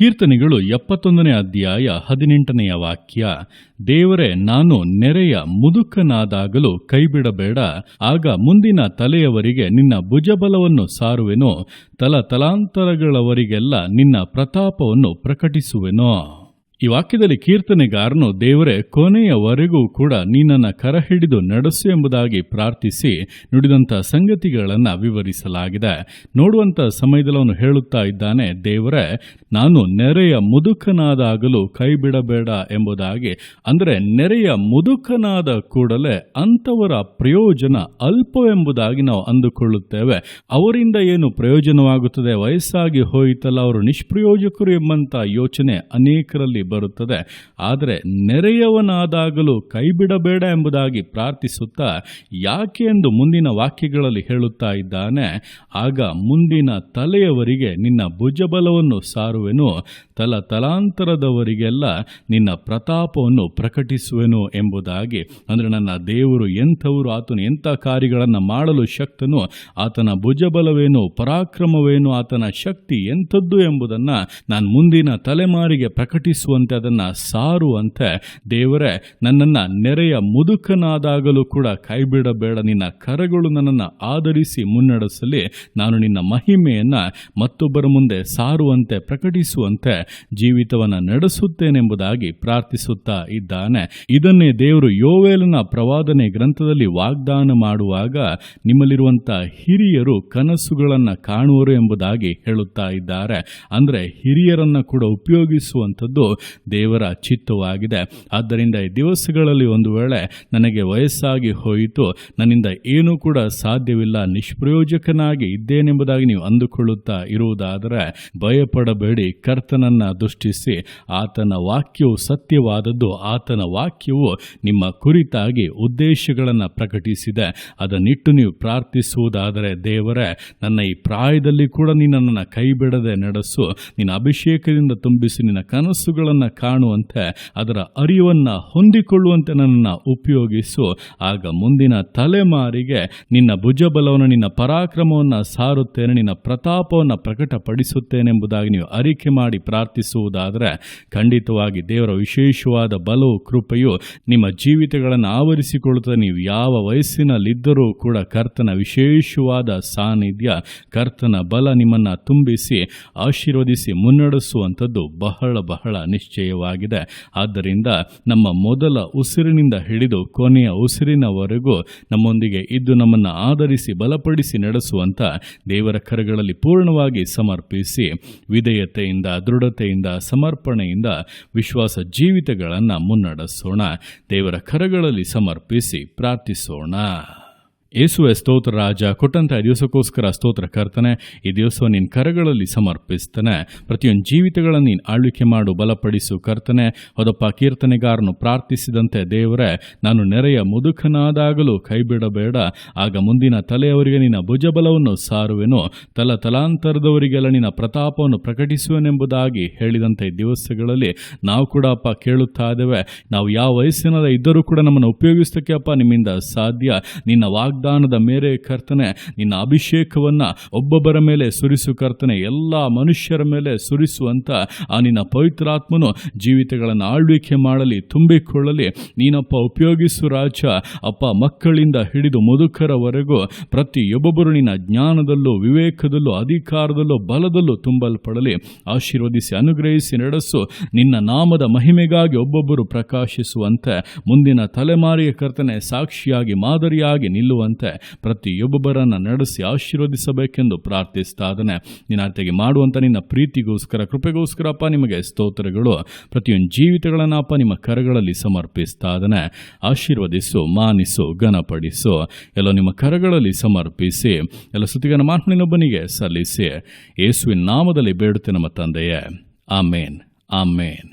ಕೀರ್ತನೆಗಳು 71ನೇ ಅಧ್ಯಾಯ 18ನೇ ವಾಕ್ಯ. ದೇವರೇ, ನಾನು ನೆರೆಯ ಮುದುಕನಾದಾಗಲೂ ಕೈಬಿಡಬೇಡ, ಆಗ ಮುಂದಿನ ತಲೆಯವರಿಗೆ ನಿನ್ನ ಭುಜಬಲವನ್ನು ಸಾರುವೆನು, ತಲತಲಾಂತರಗಳವರಿಗೆಲ್ಲ ನಿನ್ನ ಪ್ರತಾಪವನ್ನು ಪ್ರಕಟಿಸುವೆನು. ಈ ವಾಕ್ಯದಲ್ಲಿ ಕೀರ್ತನೆಗಾರನು ದೇವರೇ, ಕೊನೆಯವರೆಗೂ ಕೂಡ ನೀನನ್ನ ಕರ ಹಿಡಿದು ನಡೆಸು ಎಂಬುದಾಗಿ ಪ್ರಾರ್ಥಿಸಿ ನುಡಿದಂಥ ಸಂಗತಿಗಳನ್ನು ವಿವರಿಸಲಾಗಿದೆ. ನೋಡುವಂಥ ಸಮಯದಲ್ಲಿ ಅವನು ಹೇಳುತ್ತಾ ಇದ್ದಾನೆ, ದೇವರೇ, ನಾನು ನೆರೆಯ ಮುದುಕನಾದಾಗಲೂ ಕೈ ಬಿಡಬೇಡ ಎಂಬುದಾಗಿ. ಅಂದರೆ ನೆರೆಯ ಮುದುಕನಾದ ಕೂಡಲೇ ಅಂಥವರ ಪ್ರಯೋಜನ ಅಲ್ಪವೆಂಬುದಾಗಿ ನಾವು ಅಂದುಕೊಳ್ಳುತ್ತೇವೆ. ಅವರಿಂದ ಏನು ಪ್ರಯೋಜನವಾಗುತ್ತದೆ, ವಯಸ್ಸಾಗಿ ಹೋಯಿತಲ್ಲ, ಅವರು ನಿಷ್ಪ್ರಯೋಜಕರು ಎಂಬಂಥ ಯೋಚನೆ ಅನೇಕರಲ್ಲಿ ಬರುತ್ತದೆ. ಆದರೆ ನೆರೆಯವನಾದಾಗಲೂ ಕೈ ಬಿಡಬೇಡ ಎಂಬುದಾಗಿ ಪ್ರಾರ್ಥಿಸುತ್ತಾ ಯಾಕೆ ಎಂದು ಮುಂದಿನ ವಾಕ್ಯಗಳಲ್ಲಿ ಹೇಳುತ್ತಾ ಇದ್ದಾನೆ. ಆಗ ಮುಂದಿನ ತಲೆಯವರಿಗೆ ನಿನ್ನ ಭುಜಬಲವನ್ನು ಸಾರುವೆನು, ತಲತಲಾಂತರದವರಿಗೆಲ್ಲ ನಿನ್ನ ಪ್ರತಾಪವನ್ನು ಪ್ರಕಟಿಸುವೆನು ಎಂಬುದಾಗಿ. ಅಂದರೆ ನನ್ನ ದೇವರು ಎಂಥವರು, ಆತನು ಎಂಥ ಕಾರ್ಯಗಳನ್ನು ಮಾಡಲು ಶಕ್ತನು, ಆತನ ಭುಜಬಲವೇನು, ಪರಾಕ್ರಮವೇನು, ಆತನ ಶಕ್ತಿ ಎಂಥದ್ದು ಎಂಬುದನ್ನು ನಾನು ಮುಂದಿನ ತಲೆಮಾರಿಗೆ ಪ್ರಕಟಿಸುವಂತೆ, ಅದನ್ನು ಸಾರುವಂತೆ, ದೇವರೇ, ನನ್ನನ್ನು ನೆರೆಯ ಮುದುಕನಾದಾಗಲೂ ಕೂಡ ಕೈಬಿಡಬೇಡ, ನಿನ್ನ ಕರಗಳು ನನ್ನನ್ನು ಆಧರಿಸಿ ಮುನ್ನಡೆಸಲಿ, ನಾನು ನಿನ್ನ ಮಹಿಮೆಯನ್ನು ಮತ್ತೊಬ್ಬರ ಮುಂದೆ ಸಾರುವಂತೆ, ಪ್ರಕಟಿಸುವಂತೆ ಜೀವಿತವನ್ನು ನಡೆಸುತ್ತೇನೆಂಬುದಾಗಿ ಪ್ರಾರ್ಥಿಸುತ್ತಾ ಇದ್ದಾನೆ. ಇದನ್ನೇ ದೇವರು ಯೋವೇಲನ ಪ್ರವಾದನೆ ಗ್ರಂಥದಲ್ಲಿ ವಾಗ್ದಾನ ಮಾಡುವಾಗ ನಿಮ್ಮಲ್ಲಿರುವಂಥ ಹಿರಿಯರು ಕನಸುಗಳನ್ನು ಕಾಣುವರು ಎಂಬುದಾಗಿ ಹೇಳುತ್ತಾ ಇದ್ದಾರೆ. ಅಂದರೆ ಹಿರಿಯರನ್ನು ಕೂಡ ಉಪಯೋಗಿಸುವಂಥದ್ದು ದೇವರ ಚಿತ್ತವಾಗಿದೆ. ಆದ್ದರಿಂದ ಈ ದಿವಸಗಳಲ್ಲಿ ಒಂದು ವೇಳೆ ನನಗೆ ವಯಸ್ಸಾಗಿ ಹೋಯಿತು, ನನ್ನಿಂದ ಏನೂ ಕೂಡ ಸಾಧ್ಯವಿಲ್ಲ, ನಿಷ್ಪ್ರಯೋಜಕನಾಗಿ ಇದ್ದೇನೆಂಬುದಾಗಿ ನೀವು ಅಂದುಕೊಳ್ಳುತ್ತಾ ಇರುವುದಾದರೆ ಭಯಪಡಬೇಡಿ. ಕರ್ತನನ್ನು ದೃಷ್ಟಿಸಿ, ಆತನ ವಾಕ್ಯವು ಸತ್ಯವಾದದ್ದು, ಆತನ ವಾಕ್ಯವು ನಿಮ್ಮ ಕುರಿತಾಗಿ ಉದ್ದೇಶಗಳನ್ನು ಪ್ರಕಟಿಸಿದೆ. ಅದನ್ನಿಟ್ಟು ನೀವು ಪ್ರಾರ್ಥಿಸುವುದಾದರೆ, ದೇವರೇ, ನನ್ನ ಈ ಪ್ರಾಯದಲ್ಲಿ ಕೂಡ ನೀನು ನನ್ನನ್ನು ಕೈ ಬಿಡದೆ ನಡೆಸು, ನಿನ್ನ ಅಭಿಷೇಕದಿಂದ ತುಂಬಿಸಿ, ನಿನ್ನ ಕನಸುಗಳನ್ನು ಕಾಣುವಂತೆ, ಅದರ ಅರಿವನ್ನು ಹೊಂದಿಕೊಳ್ಳುವಂತೆ ನನ್ನನ್ನು ಉಪಯೋಗಿಸು. ಆಗ ಮುಂದಿನ ತಲೆಮಾರಿಗೆ ನಿನ್ನ ಭುಜಬಲವನ್ನು, ನಿನ್ನ ಪರಾಕ್ರಮವನ್ನು ಸಾರುತ್ತೇನೆ, ನಿನ್ನ ಪ್ರತಾಪವನ್ನು ಪ್ರಕಟಪಡಿಸುತ್ತೇನೆಂಬುದಾಗಿ ನೀವು ಅರಿಕೆ ಮಾಡಿ ಪ್ರಾರ್ಥಿಸುವುದಾದರೆ ಖಂಡಿತವಾಗಿ ದೇವರ ವಿಶೇಷವಾದ ಬಲವು, ಕೃಪೆಯು ನಿಮ್ಮ ಜೀವಿತಗಳನ್ನು ಆವರಿಸಿಕೊಳ್ಳುತ್ತದೆ. ನೀವು ಯಾವ ವಯಸ್ಸಿನಲ್ಲಿದ್ದರೂ ಕೂಡ ಕರ್ತನ ವಿಶೇಷವಾದ ಸಾನ್ನಿಧ್ಯ, ಕರ್ತನ ಬಲ ನಿಮ್ಮನ್ನು ತುಂಬಿಸಿ ಆಶೀರ್ವದಿಸಿ ಮುನ್ನಡೆಸುವಂಥದ್ದು ಬಹಳ ಬಹಳ ನಿಶ್ಚಯವಾಗಿದೆ. ಆದ್ದರಿಂದ ನಮ್ಮ ಮೊದಲ ಉಸಿರಿನಿಂದ ಹಿಡಿದು ಕೊನೆಯ ಉಸಿರಿನವರೆಗೂ ನಮ್ಮೊಂದಿಗೆ ಇದ್ದು ನಮ್ಮನ್ನು ಆಧರಿಸಿ ಬಲಪಡಿಸಿ ನಡೆಸುವಂಥ ದೇವರ ಕರಗಳಲ್ಲಿ ಪೂರ್ಣವಾಗಿ ಸಮರ್ಪಿಸಿ ವಿಧೇಯತೆಯಿಂದ, ದೃಢತೆಯಿಂದ, ಸಮರ್ಪಣೆಯಿಂದ ವಿಶ್ವಾಸ ಜೀವಿತಗಳನ್ನು ಮುನ್ನಡೆಸೋಣ. ದೇವರ ಕರಗಳಲ್ಲಿ ಸಮರ್ಪಿಸಿ ಪ್ರಾರ್ಥಿಸೋಣ. ಯೇಸುವೆ, ಸ್ತೋತ್ರ ರಾಜ, ಕೊಟ್ಟಂಥ ದಿವಸಕ್ಕೋಸ್ಕರ ಸ್ತೋತ್ರ ಕರ್ತನೆ. ಈ ದಿವಸ ನಿನ್ನ ಕರಗಳಲ್ಲಿ ಸಮರ್ಪಿಸ್ತಾನೆ. ಪ್ರತಿಯೊಂದು ಜೀವಿತಗಳನ್ನು ನೀನು ಆಳ್ವಿಕೆ ಮಾಡು, ಬಲಪಡಿಸು ಕರ್ತನೆ. ಹೌದಪ್ಪ, ಕೀರ್ತನೆಗಾರನು ಪ್ರಾರ್ಥಿಸಿದಂತೆ ದೇವರೇ, ನಾನು ನೆರೆಯ ಮುದುಕನಾದಾಗಲೂ ಕೈಬಿಡಬೇಡ, ಆಗ ಮುಂದಿನ ತಲೆಯವರಿಗೆ ನಿನ್ನ ಭುಜಬಲವನ್ನು ಸಾರುವೆನು, ತಲತಲಾಂತರದವರಿಗೆಲ್ಲ ನಿನ್ನ ಪ್ರತಾಪವನ್ನು ಪ್ರಕಟಿಸುವೆನೆಂಬುದಾಗಿ ಹೇಳಿದಂತೆ ಈ ದಿವಸಗಳಲ್ಲಿ ನಾವು ಕೂಡ ಅಪ್ಪ ಕೇಳುತ್ತಾ ಇದ್ದೇವೆ. ನಾವು ಯಾವ ವಯಸ್ಸಿನ ಇದ್ದರೂ ಕೂಡ ನಮ್ಮನ್ನು ಉಪಯೋಗಿಸೋಕ್ಕೆ ಅಪ್ಪ ನಿಮ್ಮಿಂದ ಸಾಧ್ಯ. ನಿನ್ನ ವಾಗ್ದಾನದ ಮೇರೆ ಕರ್ತನೆ, ನಿನ್ನ ಅಭಿಷೇಕವನ್ನು ಒಬ್ಬೊಬ್ಬರ ಮೇಲೆ ಸುರಿಸು ಕರ್ತನೆ, ಎಲ್ಲ ಮನುಷ್ಯರ ಮೇಲೆ ಸುರಿಸುವಂತ ಆ ನಿನ್ನ ಪವಿತ್ರಾತ್ಮನು ಜೀವಿತಗಳನ್ನು ಆಳ್ವಿಕೆ ಮಾಡಲಿ, ತುಂಬಿಕೊಳ್ಳಲಿ. ನೀನಪ್ಪ ಉಪಯೋಗಿಸು ರಾಜ. ಅಪ್ಪ, ಮಕ್ಕಳಿಂದ ಹಿಡಿದು ಮುದುಕರವರೆಗೂ ಪ್ರತಿಯೊಬ್ಬೊಬ್ಬರು ನಿನ್ನ ಜ್ಞಾನದಲ್ಲೂ, ವಿವೇಕದಲ್ಲೂ, ಅಧಿಕಾರದಲ್ಲೂ, ಬಲದಲ್ಲೂ ತುಂಬಲ್ಪಡಲಿ. ಆಶೀರ್ವದಿಸಿ ಅನುಗ್ರಹಿಸಿ ನಡೆಸು. ನಿನ್ನ ನಾಮದ ಮಹಿಮೆಗಾಗಿ ಒಬ್ಬೊಬ್ಬರು ಪ್ರಕಾಶಿಸುವಂತೆ, ಮುಂದಿನ ತಲೆಮಾರಿಗೆ ಕರ್ತನೆ ಸಾಕ್ಷಿಯಾಗಿ, ಮಾದರಿಯಾಗಿ ನಿಲ್ಲುವಂತೆ ಪ್ರತಿಯೊಬ್ಬೊಬ್ಬರನ್ನು ನಡೆಸಿ ಆಶೀರ್ವದಿಸಬೇಕೆಂದು ಪ್ರಾರ್ಥಿಸ್ತಾದನೆ. ನಿನ್ನ ಅರ್ಥಗೆ ಮಾಡುವಂಥ ನಿನ್ನ ಪ್ರೀತಿಗೋಸ್ಕರ, ಕೃಪೆಗೋಸ್ಕರ ಅಪ್ಪ ನಿಮಗೆ ಸ್ತೋತ್ರಗಳು. ಪ್ರತಿಯೊಂದು ಜೀವಿತಗಳನ್ನು ಅಪ್ಪ ನಿಮ್ಮ ಕರಗಳಲ್ಲಿ ಸಮರ್ಪಿಸ್ತಾದನೆ. ಆಶೀರ್ವದಿಸು, ಮಾನಿಸು, ಘನಪಡಿಸು. ಎಲ್ಲ ನಿಮ್ಮ ಕರಗಳಲ್ಲಿ ಸಮರ್ಪಿಸಿ ಎಲ್ಲ ಸ್ತುತಿಗಳನ್ನು ಮಾತನಿನೊಬ್ಬನಿಗೆ ಸಲ್ಲಿಸಿ ಯೇಸುವಿನ ನಾಮದಲ್ಲಿ ಬೇಡುತ್ತೆ ನಮ್ಮ ತಂದೆಯೇ. ಆಮೇನ್, ಆಮೇನ್.